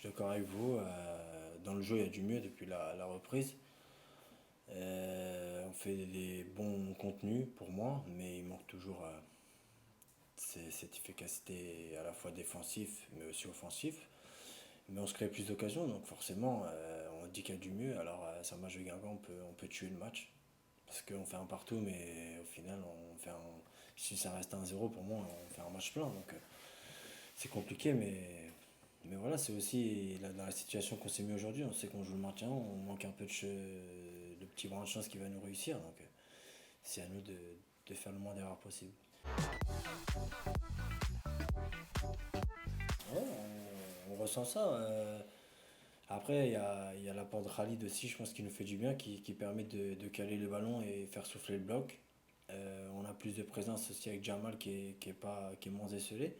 d'accord avec vous. Dans le jeu, il y a du mieux depuis la reprise. On fait des bons contenus pour moi, mais il manque toujours cette efficacité à la fois défensif mais aussi offensif. Mais on se crée plus d'occasions, donc forcément, on dit qu'il y a du mieux. Alors, sur un match de Guingamp, on peut tuer le match. Parce qu'on fait un partout, mais au final, si ça reste 1-0, pour moi, on fait un match plein. Donc, c'est compliqué, mais voilà, c'est aussi dans la situation qu'on s'est mis aujourd'hui. On sait qu'on joue le maintien, on manque un peu de petit brin de chance qui va nous réussir. Donc, c'est à nous de faire le moins d'erreurs possible. Ouais, on ressent ça. Après, il y a l'apport de Khalid aussi, je pense qu'il nous fait du bien, qui permet de caler le ballon et faire souffler le bloc. On a plus de présence aussi avec Jamal qui est moins esselé.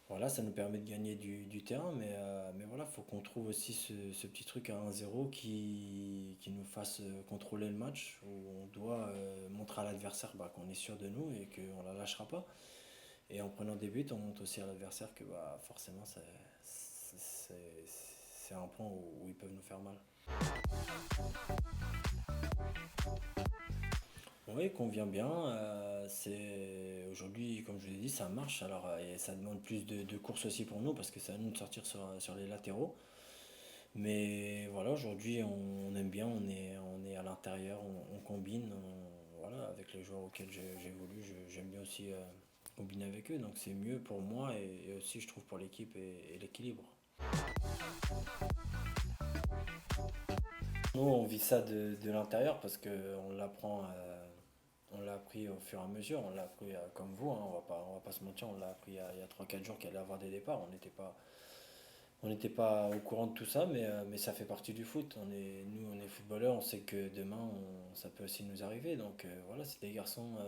Voilà, ça nous permet de gagner du terrain, mais voilà, il faut qu'on trouve aussi ce petit truc à 1-0 qui nous fasse contrôler le match, où on doit montrer à l'adversaire qu'on est sûr de nous et qu'on ne la lâchera pas. Et en prenant des buts, on montre aussi à l'adversaire que forcément, c'est un point où ils peuvent nous faire mal. Oui, convient bien. Aujourd'hui, comme je vous l'ai dit, ça marche. Alors, et ça demande plus de courses aussi pour nous parce que c'est à nous de sortir sur les latéraux. Mais voilà, aujourd'hui, on aime bien. On est à l'intérieur, on combine. Voilà, avec les joueurs auxquels j'évolue, j'aime bien aussi combiner avec eux. Donc, c'est mieux pour moi et aussi, je trouve, pour l'équipe et l'équilibre. Nous, on vit ça de l'intérieur parce qu'on l'apprend. On l'a appris au fur et à mesure, on l'a appris comme vous, hein, on va pas se mentir, on l'a appris il y a 3-4 jours qu'il allait avoir des départs. On n'était pas au courant de tout ça, mais ça fait partie du foot. Nous, on est footballeurs, on sait que demain, ça peut aussi nous arriver. Donc voilà, c'est des garçons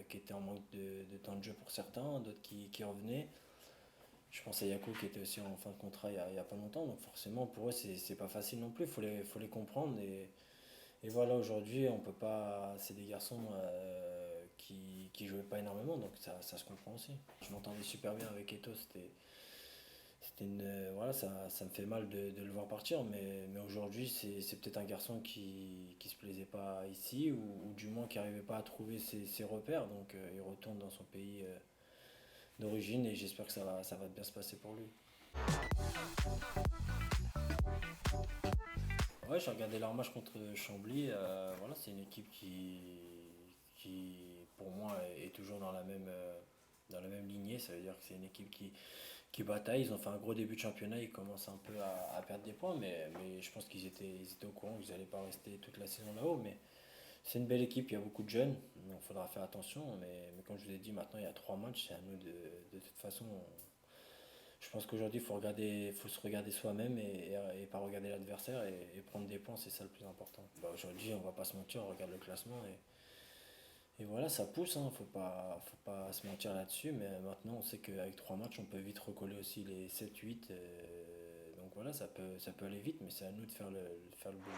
qui étaient en manque de temps de jeu pour certains, d'autres qui revenaient. Je pense à Yakou qui était aussi en fin de contrat il y a pas longtemps. Donc forcément, pour eux, c'est pas facile non plus. Il faut les comprendre. Et voilà, aujourd'hui, on peut pas. C'est des garçons qui jouaient pas énormément, donc ça se comprend aussi. Je m'entendais super bien avec Eto, voilà, ça me fait mal de le voir partir, mais aujourd'hui, c'est peut-être un garçon qui se plaisait pas ici, ou du moins qui arrivait pas à trouver ses repères, donc il retourne dans son pays d'origine, et j'espère que ça va bien se passer pour lui. Ouais, j'ai regardé leur match contre Chambly. Voilà, c'est une équipe qui, pour moi, est toujours dans la même lignée. Ça veut dire que c'est une équipe qui bataille. Ils ont fait un gros début de championnat. Ils commencent un peu à perdre des points, mais je pense qu'ils étaient au courant qu'ils n'allaient pas rester toute la saison là-haut. Mais c'est une belle équipe. Il y a beaucoup de jeunes, donc il faudra faire attention. Mais comme je vous l'ai dit, maintenant il y a 3 matchs. C'est à nous de toute façon. Je pense qu'aujourd'hui, faut se regarder soi-même et pas regarder l'adversaire et prendre des points, c'est ça le plus important. Aujourd'hui, on va pas se mentir, on regarde le classement et voilà, ça pousse, hein, faut pas se mentir là-dessus, mais maintenant on sait qu'avec 3 matchs, on peut vite recoller aussi les 7-8. Donc voilà, ça peut aller vite, mais c'est à nous de faire le boulot.